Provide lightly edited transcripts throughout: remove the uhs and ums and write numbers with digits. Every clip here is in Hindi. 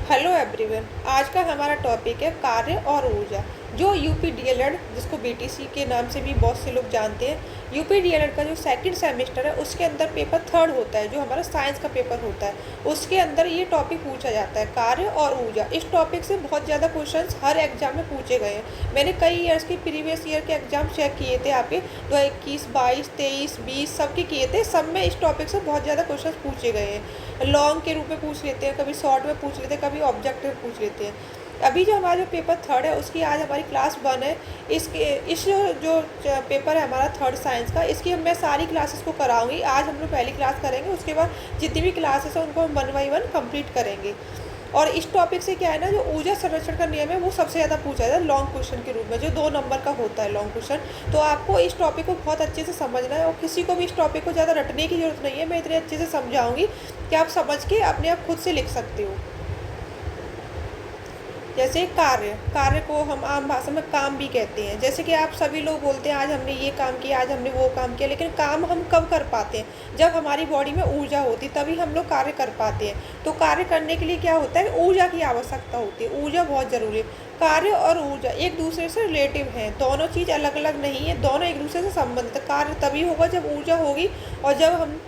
Hello everyone. आज का हमारा टॉपिक है कार्य और ऊर्जा। जो यूपी डीएलएड, जिसको बीटीसी के नाम से भी बहुत से लोग जानते हैं, यूपी डीएलएड का जो सेकंड सेमेस्टर है उसके अंदर पेपर थर्ड होता है, जो हमारा साइंस का पेपर होता है, उसके अंदर ये टॉपिक पूछा जाता है, कार्य और ऊर्जा। इस टॉपिक से बहुत ज़्यादा क्वेश्चंस हर एग्जाम में पूछे गए हैं। मैंने कई ईयर्स के प्रीवियस ईयर के एग्जाम चेक किए थे, आपके 2021, 22, 23, 20 सबके किए थे। सब में इस टॉपिक से बहुत ज़्यादा क्वेश्चन पूछे गए हैं। लॉन्ग के रूप में पूछ लेते हैं, कभी शॉर्ट में पूछ लेते हैं, कभी ऑब्जेक्टिव पूछ लेते हैं। अभी जो हमारा जो पेपर थर्ड है उसकी आज हमारी क्लास 1 है। इस जो पेपर है हमारा थर्ड साइंस का, इसकी मैं सारी क्लासेस को कराऊंगी। आज हम लोग पहली क्लास करेंगे, उसके बाद जितनी भी क्लासेस है उनको हम 1 बाई 1 कंप्लीट करेंगे। और इस टॉपिक से क्या है ना, जो ऊर्जा संरक्षण का नियम है वो सबसे ज़्यादा पूछा जाता है लॉन्ग क्वेश्चन के रूप में, जो 2 नंबर का होता है लॉन्ग क्वेश्चन। तो आपको इस टॉपिक को बहुत अच्छे से समझना है और किसी को भी इस टॉपिक को ज़्यादा रटने की जरूरत नहीं है। मैं इतने अच्छे से समझाऊंगी कि आप समझ के अपने आप खुद से लिख सकते हो। जैसे कार्य को हम आम भाषा में काम भी कहते हैं। जैसे कि आप सभी लोग बोलते हैं आज हमने ये काम किया, आज हमने वो काम किया, लेकिन काम हम कब कर पाते हैं? जब हमारी बॉडी में ऊर्जा होती तभी हम लोग कार्य कर पाते हैं। तो कार्य करने के लिए क्या होता है, ऊर्जा की आवश्यकता होती है। ऊर्जा बहुत ज़रूरी है। कार्य और ऊर्जा एक दूसरे से रिलेटिव हैं, दोनों चीज़ अलग अलग नहीं है, दोनों एक दूसरे से संबंधित है। कार्य तभी होगा जब ऊर्जा होगी, और जब हम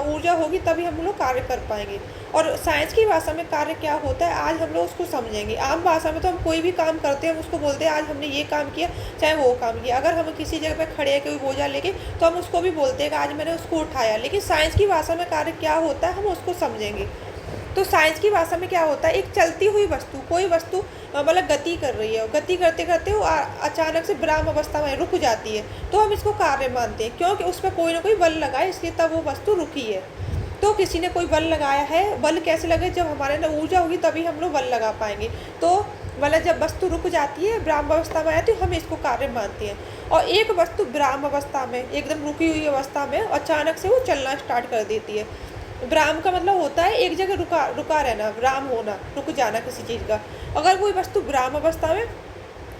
ऊर्जा होगी तभी हम लोग कार्य कर पाएंगे। और साइंस की भाषा में कार्य क्या होता है आज हम लोग उसको समझेंगे। आम भाषा में तो हम कोई भी काम करते हैं हम उसको बोलते हैं आज हमने ये काम किया, चाहे वो काम किया। अगर हम किसी जगह पे खड़े हैं कोई बोझा लेके, तो हम उसको भी बोलते हैं कि आज मैंने उसको उठाया। लेकिन साइंस की भाषा में कार्य क्या होता है हम उसको समझेंगे। तो साइंस की भाषा में क्या होता है, एक चलती हुई वस्तु, कोई वस्तु मतलब गति कर रही है, गति करते करते वो अचानक से विराम अवस्था में रुक जाती है, तो हम इसको कार्य मानते हैं, क्योंकि उस पर कोई ना कोई बल लगा है, इसलिए तब वो वस्तु रुकी है। तो किसी ने कोई बल लगाया है, बल कैसे लगे, जब हमारे अंदर ऊर्जा होगी तभी हम लोग बल लगा पाएंगे। तो मतलब जब वस्तु रुक जाती है, विराम अवस्था में आती है, हम इसको कार्य मानते हैं। और एक वस्तु विराम अवस्था में, एकदम रुकी हुई अवस्था में अचानक से वो चलना स्टार्ट कर देती है। विराम का मतलब होता है एक जगह रुका रहना, विराम होना, रुक जाना किसी चीज़ का। अगर कोई वस्तु विराम अवस्था में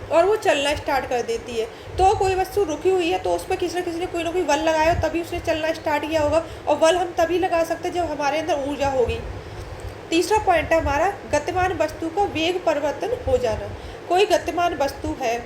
और वो चलना स्टार्ट कर देती है, तो कोई वस्तु रुकी हुई है तो उस पर किसी न कोई ना कोई बल लगाया हो तभी उसने चलना स्टार्ट किया होगा। और बल हम तभी लगा सकते हैं जब हमारे अंदर ऊर्जा होगी। तीसरा पॉइंट है हमारा गतिमान वस्तु का वेग परिवर्तन हो जाना। कोई गतिमान वस्तु है,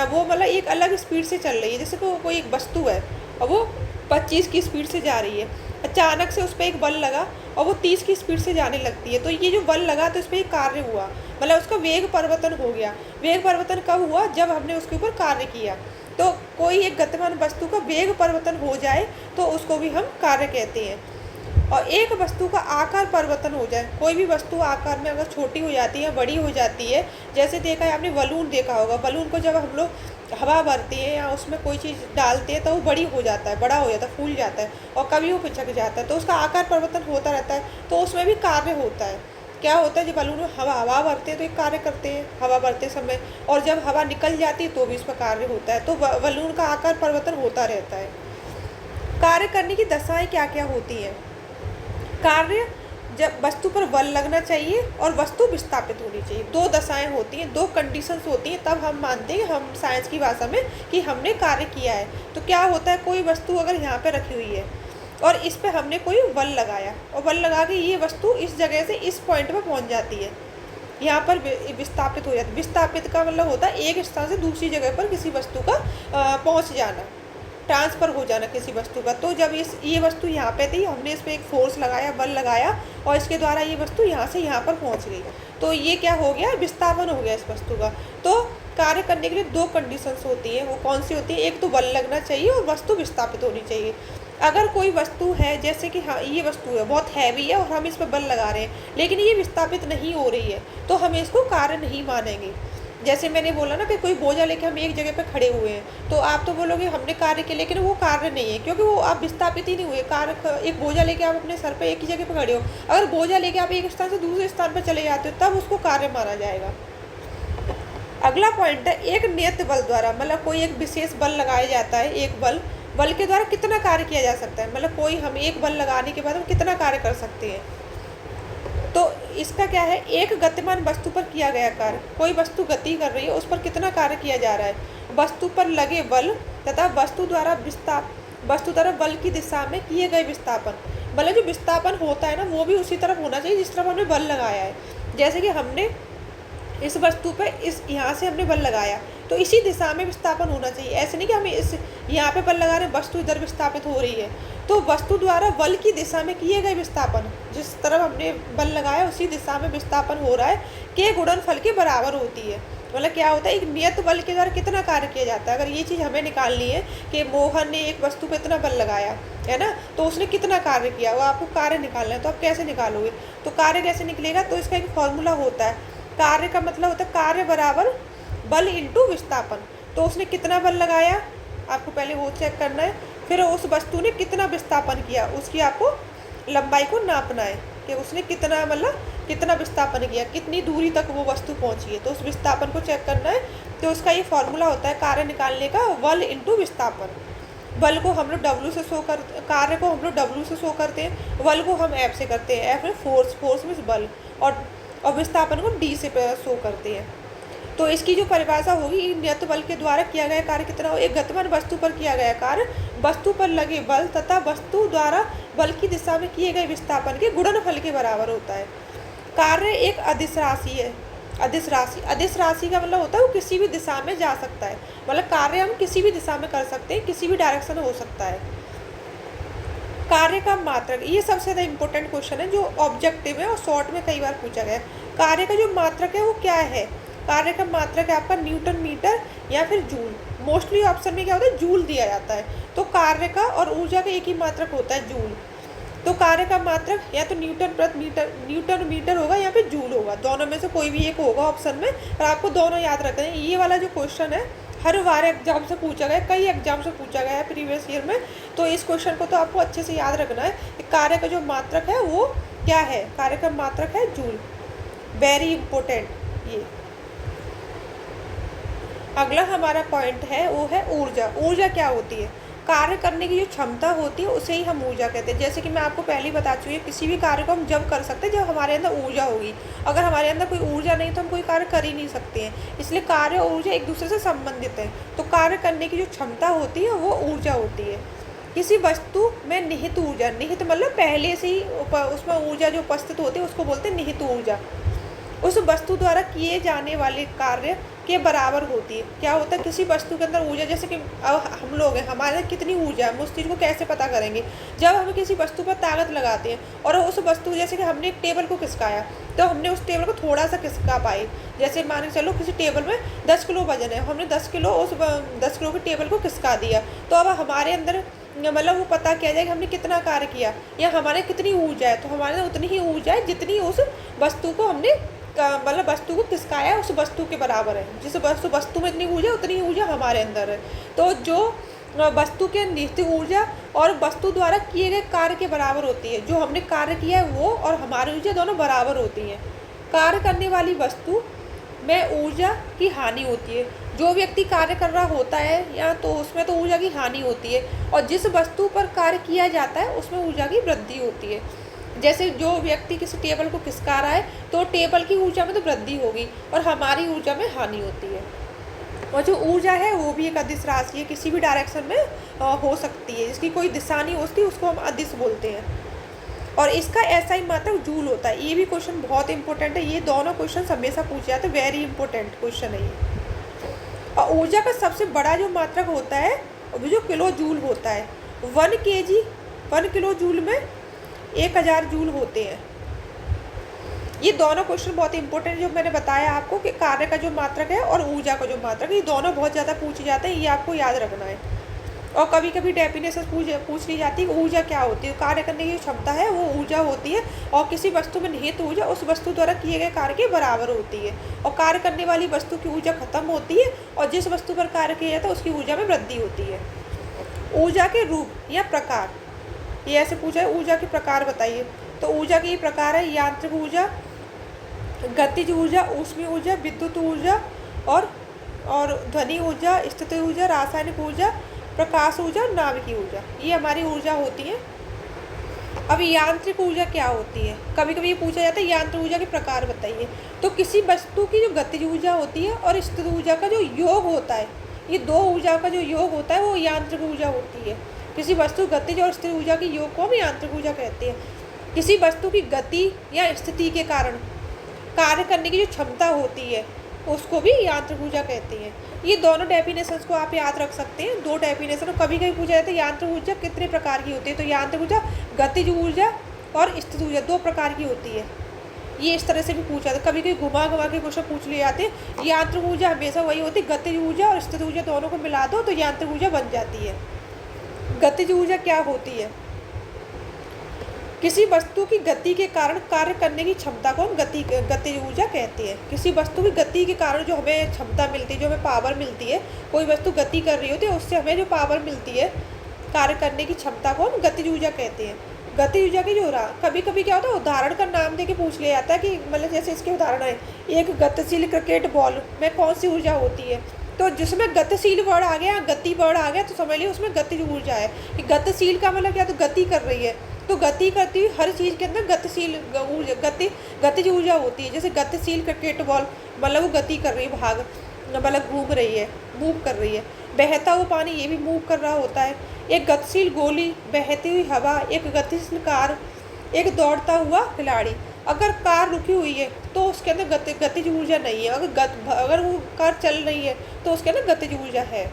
वो मतलब एक अलग स्पीड से चल रही है। जैसे कोई एक वस्तु है और वो 25 की स्पीड से जा रही है, अचानक से उस पर एक बल लगा और वो 30 की स्पीड से जाने लगती है। तो ये जो बल लगा तो उस पर एक कार्य हुआ, मतलब उसका वेग परिवर्तन हो गया। वेग परिवर्तन कब हुआ, जब हमने उसके ऊपर कार्य किया। तो कोई एक गतिमान वस्तु का वेग परिवर्तन हो जाए तो उसको भी हम कार्य कहते हैं। और एक वस्तु का आकार परिवर्तन हो जाए, कोई भी वस्तु आकार में अगर छोटी हो जाती है, बड़ी हो जाती है। जैसे देखा है आपने बलून देखा होगा, बलून को जब हम लोग हवा भरते हैं या उसमें कोई चीज़ डालते हैं तो वो बड़ी हो जाता है, बड़ा हो जाता है, फूल जाता है, और कभी वो पिचक जाता है। तो उसका आकार परिवर्तन होता रहता है, तो उसमें भी कार्य होता है। क्या होता है, जब बलून में हवा भरते हैं तो एक कार्य करते हैं हवा भरते समय, और जब हवा निकल जाती है तो भी उसका कार्य होता है। तो बलून का आकार परिवर्तन होता रहता है। कार्य करने की दशाएं क्या क्या होती हैं? कार्य, जब वस्तु पर बल लगना चाहिए और वस्तु विस्थापित होनी चाहिए। 2 दशाएं होती हैं, 2 कंडीशंस होती हैं, तब हम मानते हैं हम साइंस की भाषा में कि हमने कार्य किया है। तो क्या होता है, कोई वस्तु अगर यहाँ पे रखी हुई है और इस पे हमने कोई बल लगाया, और बल लगा के ये वस्तु इस जगह से इस पॉइंट पर पहुँच जाती है, यहाँ पर विस्थापित हो जाती है। विस्थापित का मतलब होता है एक स्थान से दूसरी जगह पर किसी वस्तु का पहुँच जाना, ट्रांसफ़र हो जाना किसी वस्तु का। तो जब ये वस्तु यहाँ पे थी, हमने इस पर एक फोर्स लगाया, बल लगाया, और इसके द्वारा ये वस्तु यहाँ से यहाँ पर पहुँच गई, तो ये क्या हो गया, विस्थापन हो गया इस वस्तु का। तो कार्य करने के लिए 2 कंडीशंस होती हैं, वो कौन सी होती है, एक तो बल लगना चाहिए और वस्तु विस्थापित होनी चाहिए। अगर कोई वस्तु है, जैसे कि हाँ ये वस्तु है बहुत हैवी है और हम इस पर बल लगा रहे हैं, लेकिन ये विस्थापित नहीं हो रही है, तो हम इसको कार्य नहीं मानेंगे। जैसे मैंने बोला ना कि कोई बोझा लेके हम एक जगह पे खड़े हुए हैं, तो आप तो बोलोगे हमने कार्य किया, लेकिन वो कार्य नहीं है, क्योंकि वो आप विस्थापित ही नहीं हुए। कार्य, एक बोझा लेके आप अपने सर पे एक ही जगह पे खड़े हो, अगर बोझा लेके आप एक स्थान से दूसरे स्थान पर चले जाते हो तब उसको कार्य माना जाएगा। अगला पॉइंट है एक नियत बल द्वारा, मतलब कोई एक विशेष बल लगाया जाता है। एक बल के द्वारा कितना कार्य किया जा सकता है, मतलब कोई हम एक बल लगाने के बाद हम कितना कार्य कर सकते हैं। तो इसका क्या है, एक गतिमान वस्तु पर किया गया कार्य, कोई वस्तु गति कर रही है उस पर कितना कार्य किया जा रहा है, वस्तु पर लगे बल तथा वस्तु द्वारा बल की दिशा में किए गए विस्थापन। मतलब जो विस्थापन होता है ना, वो भी उसी तरफ होना चाहिए जिस तरफ हमने बल लगाया है। जैसे कि हमने इस वस्तु पे इस यहाँ से हमने बल लगाया तो इसी दिशा में विस्थापन होना चाहिए। ऐसे नहीं कि हम इस यहाँ पे बल लगा रहे हैं, वस्तु इधर विस्थापित हो रही है, तो वस्तु द्वारा बल की दिशा में किए गए विस्थापन, जिस तरफ हमने बल लगाया उसी दिशा में विस्थापन हो रहा है, के गुणनफल के बराबर होती है। मतलब क्या होता है, एक नियत बल के द्वारा कितना कार्य किया जाता है। अगर ये चीज़ हमें निकालनी है कि मोहन ने एक वस्तु पर इतना बल लगाया है ना, तो उसने कितना कार्य किया, वो आपको कार्य निकालना है, तो आप कैसे निकालोगे। तो कार्य कैसे निकलेगा, तो इसका एक फॉर्मूला होता है। कार्य का मतलब होता है कार्य बराबर बल इंटू विस्थापन। तो उसने कितना बल लगाया, आपको पहले वो चेक करना है, फिर उस वस्तु ने कितना विस्थापन किया, उसकी आपको लंबाई को नापना है कि उसने कितना, मतलब कितना विस्थापन किया, कितनी दूरी तक वो वस्तु पहुंची है, तो उस विस्थापन को चेक करना है। तो उसका ये फॉर्मूला होता है कार्य निकालने का, बल इंटू विस्थापन। बल को हम लोग W से शो कर, कार्य को हम लोग W से शो करते हैं, बल को हम F से करते हैं, F में फोर्स, फोर्स में बल, और विस्थापन को D से शो करते हैं। तो इसकी जो परिभाषा होगी, नियत बल के द्वारा किया गया कार्य कितना हो, एक गतिमान वस्तु पर किया गया कार्य वस्तु पर लगे बल तथा वस्तु द्वारा बल की दिशा में किए गए विस्थापन के गुणनफल के बराबर होता है। कार्य एक अदिश राशि है। अदिश राशि का मतलब होता है वो किसी भी दिशा में जा सकता है, मतलब कार्य हम किसी भी दिशा में कर सकते हैं, किसी भी डायरेक्शन में हो सकता है। कार्य का मात्रक, ये सबसे ज़्यादा इंपॉर्टेंट क्वेश्चन है जो ऑब्जेक्टिव है और शॉर्ट में कई बार पूछा गया है। कार्य का जो मात्रक है वो क्या है, कार्य का मात्रक है आपका न्यूटन मीटर या फिर जूल। मोस्टली ऑप्शन में क्या होता है, जूल दिया जाता है। तो कार्य का और ऊर्जा का एक ही मात्रक होता है, जूल। तो कार्य का मात्रक या तो न्यूटन प्रति मीटर, न्यूटन मीटर होगा या फिर जूल होगा, दोनों में से कोई भी एक होगा ऑप्शन में। और आपको दोनों याद रखना है। ये वाला जो क्वेश्चन है हर बार एग्जाम से पूछा गया, कई एग्जाम से पूछा गया है प्रीवियस ईयर में। तो इस क्वेश्चन को तो आपको अच्छे से याद रखना है कि कार्य का जो मात्रक है वो क्या है, कार्य का मात्रक है जूल। वेरी इंपॉर्टेंट ये। अगला हमारा पॉइंट है वो है ऊर्जा। ऊर्जा क्या होती है, कार्य करने की जो क्षमता होती है उसे ही हम ऊर्जा कहते हैं। जैसे कि मैं आपको पहले ही बता चुकी हूँ, किसी भी कार्य को हम जब कर सकते हैं जब हमारे अंदर ऊर्जा होगी। अगर हमारे अंदर कोई ऊर्जा नहीं तो हम कोई कार्य कर ही नहीं सकते हैं। इसलिए कार्य और ऊर्जा एक दूसरे से संबंधित है। तो कार्य करने की जो क्षमता होती है वो ऊर्जा होती है। किसी वस्तु में निहित ऊर्जा, निहित मतलब पहले से ही उसमें ऊर्जा जो उपस्थित होती है उसको बोलते हैं निहित ऊर्जा। उस वस्तु द्वारा किए जाने वाले कार्य के बराबर होती है। क्या होता है, किसी वस्तु के अंदर ऊर्जा, जैसे कि अब हम लोग हैं, हमारे अंदर कितनी ऊर्जा है, हम उस चीज़ को कैसे पता करेंगे, जब हम किसी वस्तु पर ताकत लगाते हैं और उस वस्तु, जैसे कि हमने एक टेबल को खिसकाया तो हमने उस टेबल को थोड़ा सा खिसका पाए। जैसे मान के चलो किसी टेबल में 10 किलो वजन है, हमने 10 किलो उस 10 किलो के टेबल को खिसका दिया, तो अब हमारे अंदर मतलब वो पता किया जाए कि हमने कितना कार्य किया या हमारे कितनी ऊर्जा है। तो हमारे अंदर उतनी ही ऊर्जा है जितनी उस वस्तु को हमने मतलब वस्तु को खिसकाया उस वस्तु के बराबर है। जिस वस्तु में इतनी ऊर्जा उतनी ऊर्जा हमारे अंदर है। तो जो वस्तु के निहित ऊर्जा और वस्तु द्वारा किए गए कार्य के बराबर होती है। जो हमने कार्य किया है वो और हमारी ऊर्जा दोनों बराबर होती हैं। कार्य करने वाली वस्तु में ऊर्जा की हानि होती है। जो व्यक्ति कार्य कर रहा होता है या तो उसमें तो ऊर्जा की हानि होती है, और जिस वस्तु पर कार्य किया जाता है उसमें ऊर्जा की वृद्धि होती है। जैसे जो व्यक्ति किसी टेबल को खिसका रहा है तो टेबल की ऊर्जा में तो वृद्धि होगी और हमारी ऊर्जा में हानि होती है। और जो ऊर्जा है वो भी एक अदिश राशि है, किसी भी डायरेक्शन में हो सकती है, जिसकी कोई दिशा नहीं होती, उसको हम अदिश बोलते हैं। और इसका ऐसा ही मात्रक जूल होता है। ये भी क्वेश्चन बहुत इंपॉर्टेंट है। ये दोनों क्वेश्चन हमेशा पूछे जाते हैं, वेरी इंपॉर्टेंट क्वेश्चन है ये। और ऊर्जा का सबसे बड़ा जो मात्रक होता है वो जो किलो जूल होता है। 1 किलो जूल में 1000 जूल होते हैं। ये दोनों क्वेश्चन बहुत इंपॉर्टेंट, जो मैंने बताया आपको कि कार्य का जो मात्रक है और ऊर्जा का जो मात्रक है, ये दोनों बहुत ज़्यादा पूछे जाते हैं, ये आपको याद रखना है। और कभी कभी डेफिनेशन पूछ ली जाती है कि ऊर्जा क्या होती है। कार्य करने की क्षमता है वो ऊर्जा होती है, और किसी वस्तु में निहित ऊर्जा उस वस्तु द्वारा किए गए कार्य के बराबर होती है। और कार्य करने वाली वस्तु की ऊर्जा खत्म होती है और जिस वस्तु पर कार्य किया जाता है उसकी ऊर्जा में वृद्धि होती है। ऊर्जा के रूप या प्रकार, ये ऐसे पूछा है ऊर्जा के प्रकार बताइए। तो ऊर्जा के ये प्रकार है: यांत्रिक ऊर्जा, गतिज ऊर्जा, ऊष्मीय ऊर्जा, विद्युत ऊर्जा और ध्वनि ऊर्जा, स्थितिज ऊर्जा, रासायनिक ऊर्जा, प्रकाश ऊर्जा और नाभिकीय ऊर्जा। ये हमारी ऊर्जा होती है। अब यांत्रिक ऊर्जा क्या होती है, कभी कभी ये पूछा जाता है यांत्रिक ऊर्जा के प्रकार बताइए। तो किसी वस्तु की जो गतिज ऊर्जा होती है और स्थितिज ऊर्जा का जो योग होता है, ये दो ऊर्जा का जो योग होता है वो यांत्रिक ऊर्जा होती है। किसी वस्तु गतिज और स्थिर ऊर्जा की योग को हम यांत्रिक ऊर्जा कहते हैं। किसी वस्तु की गति या स्थिति के कारण कार्य करने की जो क्षमता होती है उसको भी यांत्रिक ऊर्जा कहते हैं। ये दोनों डेफिनेशंस को आप याद रख सकते हैं। दो डेफिनेशन कभी कभी पूछा जाता है यांत्रिक ऊर्जा कितने प्रकार की होती है, तो यांत्रिक ऊर्जा गतिज ऊर्जा और स्थित ऊर्जा 2 प्रकार की होती है। ये इस तरह से भी पूछा जाता है, कभी कभी घुमा घुमा के क्वेश्चन पूछ लिए जाते हैं। यांत्रिक ऊर्जा हमेशा वही होती है, गतिज ऊर्जा और स्थित ऊर्जा दोनों को मिला दो तो यांत्रिक ऊर्जा बन जाती है। गतिज ऊर्जा क्या होती है? किसी वस्तु की गति के कारण कार्य करने की क्षमता को हम गतिज ऊर्जा कहते हैं। किसी वस्तु की गति के कारण जो हमें क्षमता मिलती है, जो हमें पावर मिलती है, कोई वस्तु गति कर रही होती है उससे हमें जो पावर मिलती है कार्य करने की क्षमता को हम गतिज ऊर्जा कहते हैं। गतिज ऊर्जा की जो कभी कभी क्या होता है उदाहरण का नाम दे के पूछ लिया जाता है कि मतलब जैसे इसके उदाहरण है, एक गतिशील क्रिकेट बॉल में कौन सी ऊर्जा होती है, तो जिसमें गतिशील वर्ड आ गया, गति वर्ड आ गया तो समझ लिया उसमें गतिज ऊर्जा है। कि गतिशील का मतलब क्या, तो गति कर रही है, तो गति करती हुई हर चीज़ के अंदर गतिशील ऊर्जा गतिज ऊर्जा होती है। जैसे गतिशील क्रिकेट बॉल मतलब वो गति कर रही है, भाग मतलब घूम रही है, मूव कर रही है। बहता हुआ पानी ये भी मूव कर रहा होता है। एक गतिशील गोली, बहती हुई हवा, एक गतिशील कार, एक दौड़ता हुआ खिलाड़ी। अगर कार रुकी हुई है तो उसके अंदर गतिज ऊर्जा नहीं है, अगर वो कार चल रही है तो उसके अंदर गतिज ऊर्जा है।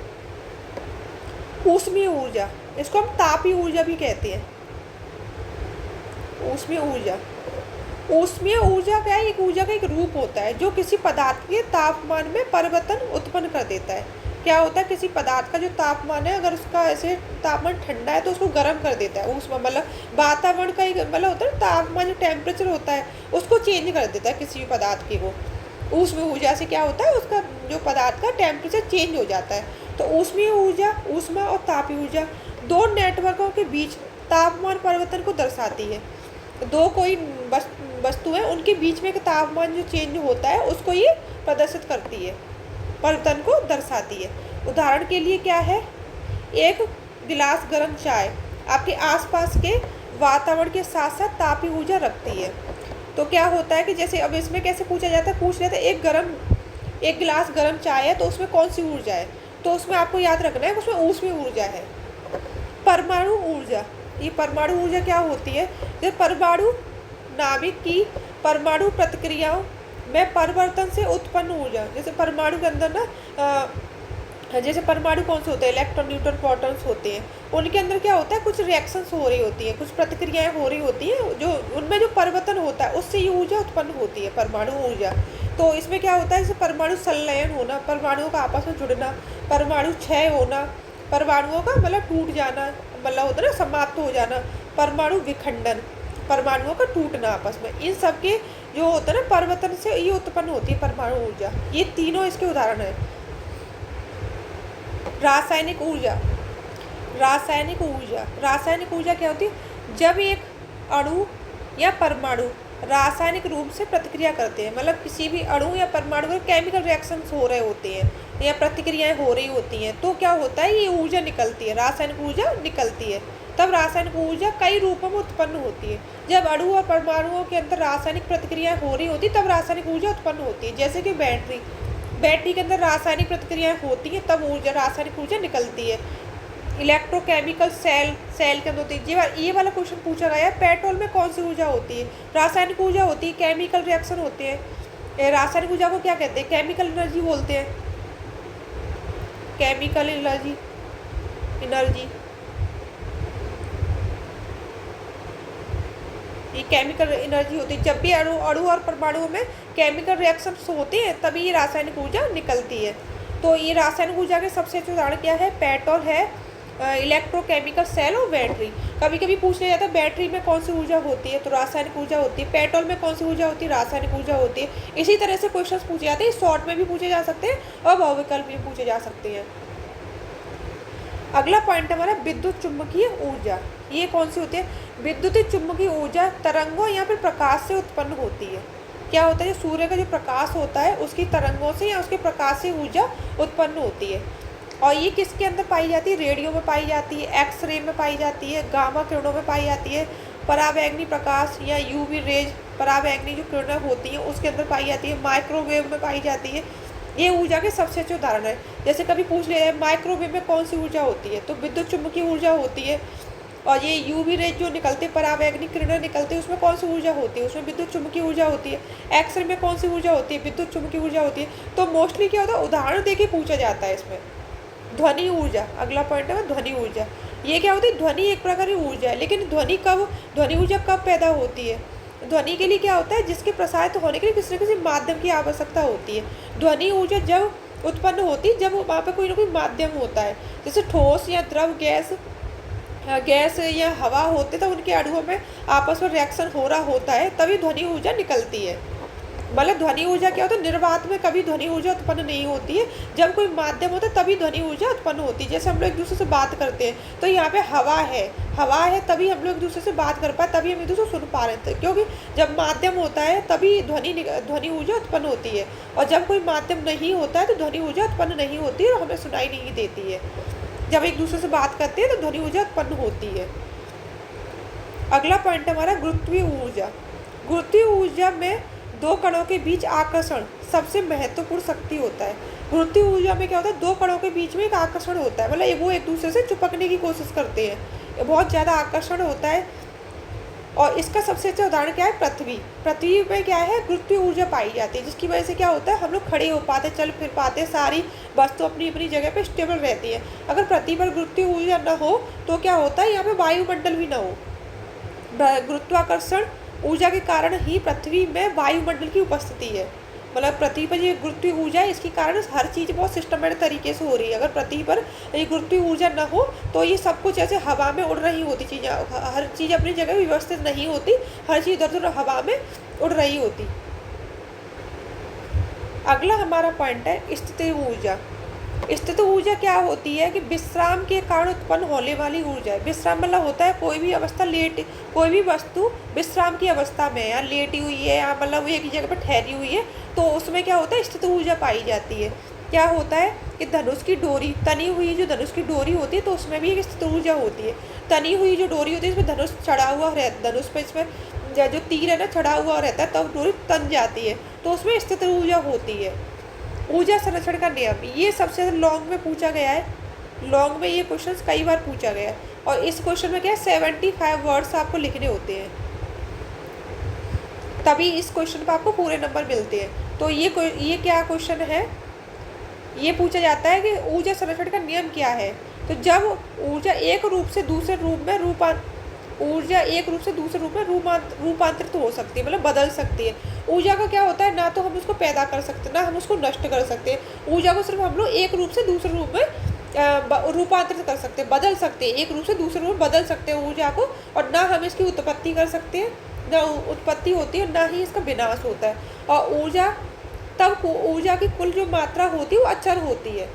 ऊष्मीय ऊर्जा, इसको हम तापीय ऊर्जा भी कहते हैं। ऊष्मीय ऊर्जा, ऊष्मीय ऊर्जा क्या है? एक ऊर्जा का एक रूप होता है जो किसी पदार्थ के तापमान में परिवर्तन उत्पन्न कर देता है। क्या होता है, किसी पदार्थ का जो तापमान है अगर उसका ऐसे तापमान ठंडा है तो उसको गर्म कर देता है। उसमें मतलब वातावरण का एक मतलब होता है तापमान, जो टेम्परेचर होता है उसको चेंज कर देता है किसी भी पदार्थ की। वो ऊष्मीय ऊर्जा से क्या होता है, उसका जो पदार्थ का टेम्परेचर चेंज हो जाता है। तो ऊष्मीय ऊर्जा, ऊष्मा और तापीय ऊर्जा दो नेटवर्कों के बीच तापमान परिवर्तन को दर्शाती है। दो कोई वस्तु है उनके बीच में तापमान जो चेंज होता है उसको ये प्रदर्शित करती है, परिवर्तन को दर्शाती है। उदाहरण के लिए क्या है, एक गिलास गर्म चाय आपके आसपास के वातावरण के साथ साथ तापीय ऊर्जा रखती है। तो क्या होता है कि जैसे अब इसमें कैसे पूछा जाता है, पूछ लेते एक गिलास गर्म चाय है तो उसमें कौन सी ऊर्जा है, तो उसमें आपको याद रखना है उसमें ऊष्मीय ऊर्जा है। परमाणु ऊर्जा, ये परमाणु ऊर्जा क्या होती है, जैसे परमाणु नाभिक की परमाणु प्रतिक्रियाओं में परिवर्तन से उत्पन्न ऊर्जा। जैसे परमाणु के अंदर ना जैसे परमाणु कौन से होते हैं, इलेक्ट्रॉन, न्यूट्रॉन, प्रोटॉन्स होते हैं। उनके अंदर क्या होता है, कुछ रिएक्शंस हो रही होती है, कुछ प्रतिक्रियाएं हो रही होती हैं, जो उनमें जो परिवर्तन होता है उससे ये ऊर्जा उत्पन्न होती है, परमाणु ऊर्जा। तो इसमें क्या होता है, जैसे परमाणु संलयन होना, परमाणुओं का आपस में जुड़ना, परमाणु क्षय होना, परमाणुओं का मतलब टूट जाना, मतलब होता है ना समाप्त हो जाना, परमाणु विखंडन, परमाणुओं का टूटना आपस में, इन सब के जो होता है ना परिवर्तन से ये उत्पन्न होती है परमाणु ऊर्जा। ये तीनों इसके उदाहरण हैं। रासायनिक ऊर्जा, रासायनिक ऊर्जा, रासायनिक ऊर्जा क्या होती है, जब एक अणु या परमाणु रासायनिक रूप से प्रतिक्रिया करते हैं, मतलब किसी भी अणु या परमाणु में केमिकल रिएक्शंस हो रहे होते हैं या प्रतिक्रियाएं हो रही होती हैं, तो क्या होता है ये ऊर्जा निकलती है, रासायनिक ऊर्जा निकलती है। तब रासायनिक ऊर्जा कई रूपों में उत्पन्न होती है। जब अणु और परमाणुओं के अंदर रासायनिक प्रतिक्रियाएं हो रही होती तब रासायनिक ऊर्जा उत्पन्न होती है। जैसे कि बैटरी के अंदर रासायनिक प्रतिक्रियाएं होती हैं तब रासायनिक ऊर्जा निकलती है। इलेक्ट्रोकेमिकल सेल के अंदर होती है। ये वाला क्वेश्चन पूछा गया है, पेट्रोल में कौन सी ऊर्जा होती है, रासायनिक ऊर्जा होती है, केमिकल रिएक्शन होते हैं। रासायनिक ऊर्जा को क्या कहते हैं, केमिकल एनर्जी बोलते हैं, केमिकल एनर्जी। ये केमिकल एनर्जी होती है। जब भी अणु और परमाणुओं में केमिकल रिएक्शंस होते हैं तभी ये रासायनिक ऊर्जा निकलती है। तो ये रासायनिक ऊर्जा के सबसे अच्छे उदाहरण क्या है, पेट्रोल है, इलेक्ट्रोकेमिकल सेल और बैटरी। कभी कभी पूछ लिया जाता है बैटरी में कौन सी ऊर्जा होती है, तो रासायनिक ऊर्जा होती है। पेट्रोल में कौन सी ऊर्जा होती है, रासायनिक ऊर्जा होती है। इसी तरह से क्वेश्चन पूछे जाते हैं, शॉर्ट में भी पूछे जा सकते हैं और बहुविकल्प भी पूछे जा सकते हैं। अगला पॉइंट हमारा विद्युत चुम्बकीय ऊर्जा। ये कौन सी होती है, विद्युत चुम्बकीय ऊर्जा तरंगों या फिर प्रकाश से उत्पन्न होती है। क्या होता है, सूर्य का जो प्रकाश होता है उसकी तरंगों से या उसके प्रकाश से ऊर्जा उत्पन्न होती है। और ये किसके अंदर पाई जाती है, रेडियो में पाई जाती है, एक्सरे में पाई जाती है, गामा किरणों में पाई जाती है, पराबैंगनी प्रकाश या यूवी रेज, पराबैंगनी जो किरणें होती हैं उसके अंदर पाई जाती है, माइक्रोवेव में पाई जाती है। ये ऊर्जा के सबसे अच्छे उदाहरण है। जैसे कभी पूछ लिया जाए माइक्रोवेव में कौन सी ऊर्जा होती है, तो विद्युत चुम्बकीय ऊर्जा होती है। और ये यूवी रेज जो निकलते, परावैंगनिक किरणें निकलती है, उसमें कौन सी ऊर्जा होती है? उसमें विद्युत चुम्बकीय ऊर्जा होती है। एक्सरे में कौन सी ऊर्जा होती है? विद्युत चुम्बकीय ऊर्जा होती है। तो मोस्टली क्या होता है, उदाहरण देके पूछा जाता है इसमें। ध्वनि ऊर्जा, अगला पॉइंट है ध्वनि ऊर्जा। ये क्या होती है? ध्वनि एक प्रकार की ऊर्जा है, लेकिन ध्वनि ऊर्जा कब पैदा होती है? ध्वनि के लिए क्या होता है, जिसके प्रसारित होने के लिए किसी न किसी माध्यम की आवश्यकता होती है। ध्वनि ऊर्जा जब उत्पन्न होती है जब वहाँ पे कोई ना कोई माध्यम होता है, जैसे ठोस या द्रव, गैस या हवा होते, तो उनके अणुओं में आपस में रिएक्शन हो रहा होता है, तभी ध्वनि ऊर्जा निकलती है। मतलब ध्वनि ऊर्जा क्या होता है, निर्वात में कभी ध्वनि ऊर्जा उत्पन्न नहीं होती है, जब कोई माध्यम होता है तभी ध्वनि ऊर्जा उत्पन्न होती है। जैसे हम लोग एक दूसरे से बात करते हैं, तो यहाँ पे हवा है तभी हम लोग एक दूसरे से बात कर पाए, तभी हम एक दूसरे को सुन पा रहे थे, क्योंकि जब माध्यम होता है तभी ध्वनि ऊर्जा उत्पन्न होती है, और जब कोई माध्यम नहीं होता है तो ध्वनि ऊर्जा उत्पन्न नहीं होती है और हमें सुनाई नहीं देती है। जब एक दूसरे से बात करते हैं तो ध्वनि ऊर्जा उत्पन्न होती है। अगला पॉइंट हमारा गुरुत्वीय ऊर्जा। गुरुत्वीय ऊर्जा में दो कणों के बीच आकर्षण सबसे महत्वपूर्ण शक्ति होता है। गुरुत्वीय ऊर्जा में क्या होता है, दो कणों के बीच में एक आकर्षण होता है, मतलब वो एक दूसरे से चिपकने की कोशिश करते हैं, बहुत ज़्यादा आकर्षण होता है। और इसका सबसे अच्छा उदाहरण क्या है, पृथ्वी में क्या है, गुरुत्वीय ऊर्जा पाई जाती है, जिसकी वजह से क्या होता है, हम लोग खड़े हो पाते, चल फिर पाते, सारी वस्तु अपनी अपनी जगह पे स्टेबल रहती है। अगर पृथ्वी पर गुरुत्वीय ऊर्जा न हो तो क्या होता है, यहाँ पे वायुमंडल भी न हो। गुरुत्वाकर्षण ऊर्जा के कारण ही पृथ्वी में वायुमंडल की उपस्थिति है। मतलब पृथ्वी पर ये गुरुत्वीय ऊर्जा है, इसके कारण हर चीज़ बहुत सिस्टमेटिक तरीके से हो रही है। अगर पृथ्वी पर ये गुरुत्वीय ऊर्जा न हो तो ये सब कुछ ऐसे हवा में उड़ रही होती चीज़ें, हर चीज़ अपनी जगह व्यवस्थित नहीं होती, हर चीज़ इधर उधर हवा में उड़ रही होती। अगला हमारा पॉइंट है स्थितिज ऊर्जा। स्थितिज ऊर्जा क्या होती है कि विश्राम के कारण उत्पन्न होने वाली ऊर्जा है। विश्राम मतलब होता है कोई भी अवस्था कोई भी वस्तु विश्राम की अवस्था में है, या लेटी हुई है, या मतलब एक जगह पर ठहरी हुई है, तो उसमें क्या होता है, स्थितिज ऊर्जा पाई जाती है। क्या होता है कि धनुष की डोरी, तनी हुई जो धनुष की डोरी होती है, तो उसमें भी एक स्थितिज ऊर्जा होती है। तनी हुई जो डोरी होती है, इसमें धनुष चढ़ा हुआ रहता, धनुष पर इसमें जो तीर है ना चढ़ा हुआ रहता है, तब डोरी तन जाती है, तो उसमें स्थितिज ऊर्जा होती है। ऊर्जा संरक्षण का नियम, ये सबसे ज़्यादा लॉन्ग में पूछा गया है। लॉन्ग में ये क्वेश्चन कई बार पूछा गया है, और इस क्वेश्चन में क्या है, 75 वर्ड्स आपको लिखने होते हैं, तभी इस क्वेश्चन पर आपको पूरे नंबर मिलते हैं। तो ये क्या क्वेश्चन है, ये पूछा जाता है कि ऊर्जा संरक्षण का नियम क्या है। तो जब ऊर्जा एक रूप से दूसरे रूप में रूपांतरित हो सकती है, मतलब बदल सकती है। ऊर्जा का क्या होता है, ना तो हम उसको पैदा कर सकते ना हम उसको नष्ट कर सकते हैं। ऊर्जा को सिर्फ हम लोग एक रूप से दूसरे रूप में रूपांतरित कर सकते हैं, बदल सकते हैं, एक रूप से दूसरे रूप में बदल सकते हैं ऊर्जा को, और ना हम इसकी उत्पत्ति कर सकते हैं, ना उत्पत्ति होती है, ना ही इसका विनाश होता है। और ऊर्जा की कुल जो मात्रा होती है वो अचर होती है।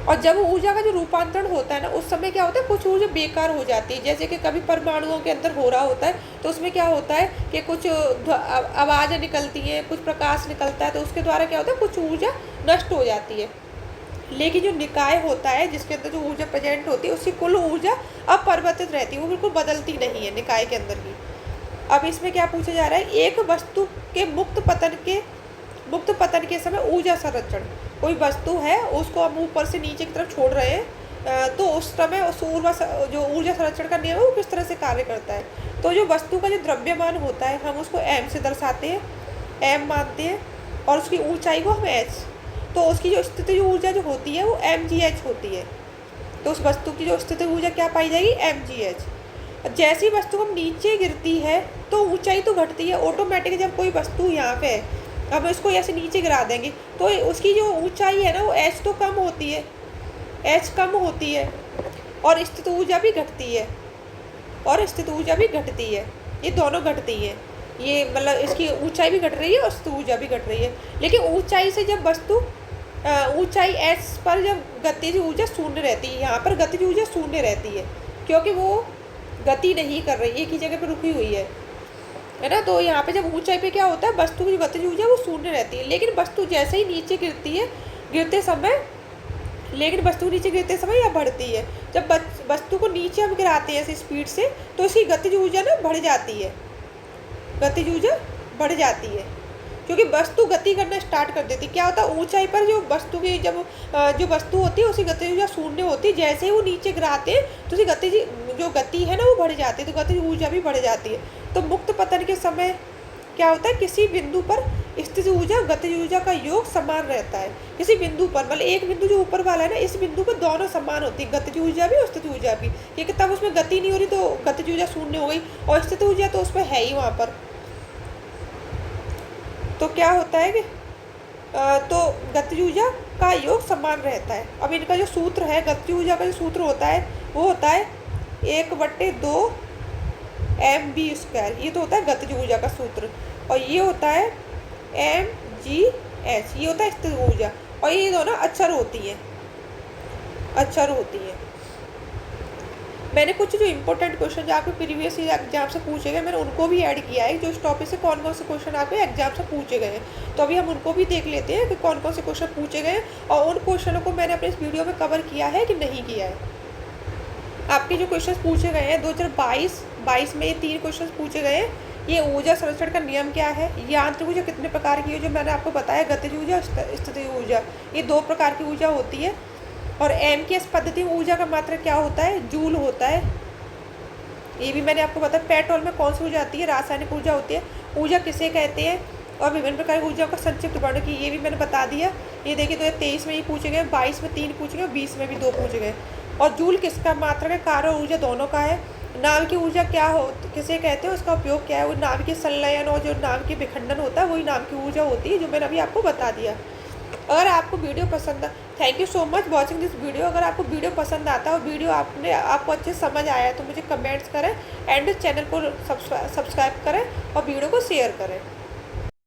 और जब ऊर्जा का जो रूपांतरण होता है ना, उस समय क्या होता है, कुछ ऊर्जा बेकार हो जाती है। जैसे कि कभी परमाणुओं के अंदर हो रहा होता है, तो उसमें क्या होता है कि कुछ आवाज़ें निकलती हैं, कुछ प्रकाश निकलता है, तो उसके द्वारा क्या होता है, कुछ ऊर्जा नष्ट हो जाती है। लेकिन जो निकाय होता है, जिसके अंदर जो ऊर्जा प्रेजेंट होती है, उसकी कुल ऊर्जा अपरिवर्तित रहती है, वो बिल्कुल बदलती नहीं है निकाय के अंदर की। अब इसमें क्या पूछा जा रहा है, एक वस्तु के मुक्त पतन के समय ऊर्जा संरक्षण। कोई वस्तु है, उसको हम ऊपर से नीचे की तरफ छोड़ रहे हैं, तो उस समय जो ऊर्जा संरक्षण का नियम है वो किस तरह से कार्य करता है। तो जो वस्तु का जो द्रव्यमान होता है, हम उसको m से दर्शाते हैं, m मानते हैं, और उसकी ऊंचाई को हम h, तो उसकी जो स्थितिज ऊर्जा जो होती है वो mgh होती है। तो उस वस्तु की जो स्थितिज ऊर्जा क्या पाई जाएगी, mgh। जैसी वस्तु हम नीचे गिरती है तो ऊंचाई तो घटती है ऑटोमेटिक। जब कोई वस्तु यहाँ पे है, अब इसको ऐसे नीचे गिरा देंगे तो उसकी जो ऊंचाई है ना वो h तो कम होती है, h कम होती है, और स्थितिज ऊर्जा भी घटती है, ये दोनों घटती है। ये मतलब इसकी ऊंचाई भी घट रही है और स्थितिज ऊर्जा भी घट रही है। लेकिन ऊंचाई से जब वस्तु ऊंचाई h पर जब गतिज ऊर्जा शून्य रहती है, यहाँ पर गतिज ऊर्जा शून्य रहती है, क्योंकि वो गति नहीं कर रही, एक ही जगह पर रुकी हुई है ना। तो यहाँ पे जब ऊंचाई पे क्या होता है, वस्तु की गतिज ऊर्जा वो शून्य रहती है। लेकिन वस्तु जैसे ही नीचे गिरती है, वस्तु नीचे गिरते समय या बढ़ती है। जब वस्तु को नीचे हम गिराते हैं ऐसी स्पीड से, तो इसकी गतिज ऊर्जा ना बढ़ जाती है, क्योंकि वस्तु गति करना स्टार्ट कर देती है। क्या होता है, ऊंचाई पर जो वस्तु की जब जो वस्तु होती है उसकी गति ऊर्जा शून्य होती है, जैसे ही वो नीचे गिराते हैं तो उसकी गति जो गति है ना वो बढ़ जाती है, तो गति ऊर्जा भी बढ़ जाती है। तो मुक्त पतन के समय क्या होता है, किसी बिंदु पर स्थित ऊर्जा और गतिज ऊर्जा का योग समान रहता है। किसी बिंदु पर मतलब एक बिंदु जो ऊपर वाला है ना, इस बिंदु पर दोनों समान होती है, गतिज ऊर्जा भी और स्थित ऊर्जा भी, क्योंकि तब उसमें गति नहीं हो रही तो गतिज ऊर्जा शून्य हो गई और स्थित ऊर्जा तो उसमें है ही वहाँ पर। तो क्या होता है कि तो गतिज ऊर्जा का योग समान रहता है। अब इनका जो सूत्र है, गतिज ऊर्जा का जो सूत्र होता है वो होता है 1/2 mv²। ये तो होता है गतिज ऊर्जा का सूत्र, और ये होता है mgh, ये होता है स्थिर ऊर्जा, और ये दोनों अक्षर होती हैं, अक्षर होती हैं। मैंने कुछ जो इंपॉर्टेंट क्वेश्चन जो आपके प्रीवियस एग्जाम से पूछे गए मैंने उनको भी ऐड किया है, जो इस टॉपिक से कौन कौन से क्वेश्चन आपके एग्जाम से पूछे गए हैं। तो अभी हम उनको भी देख लेते हैं कि कौन कौन से क्वेश्चन पूछे गए हैं और उन क्वेश्चनों को मैंने अपने इस वीडियो में कवर किया है कि नहीं किया है। आपके जो क्वेश्चन पूछे गए हैं 2022 में ये 3 क्वेश्चन पूछे गए हैं। ये ऊर्जा संरक्षण का नियम क्या है, यांत्रिक ऊर्जा कितने प्रकार की है, जो मैंने आपको बताया गतिज ऊर्जा, स्थितिज ऊर्जा, ये 2 प्रकार की ऊर्जा होती है। और एमकेएस पद्धति में ऊर्जा का मात्रा क्या होता है, जूल होता है। ये भी मैंने आपको बताया। पेट्रोल में कौन सी ऊर्जा आती है, रासायनिक ऊर्जा होती है। ऊर्जा किसे कहते हैं और विभिन्न प्रकार की ऊर्जा का संक्षिप्त वर्णन की, ये भी मैंने बता दिया। ये देखिए 2023 में ये पूछे गए, 22 में 3 पूछे गए, 20 में भी 2 पूछे गए। और जूल किसका मात्रा है, कार्य और ऊर्जा दोनों का है। नाभिकीय ऊर्जा क्या हो, किसे कहते हैं, उसका उपयोग क्या है, वो नाभिकीय संलयन और जो नाभिकीय विखंडन होता है वही नाभिकीय ऊर्जा होती है, जो मैंने अभी आपको बता दिया। अगर आपको वीडियो पसंद है, thank you so much watching this video. अगर आपको वीडियो पसंद आता है और वीडियो आपको अच्छे समझ आया तो मुझे कमेंट्स करें एंड चैनल को सब्सक्राइब करें और वीडियो को शेयर करें।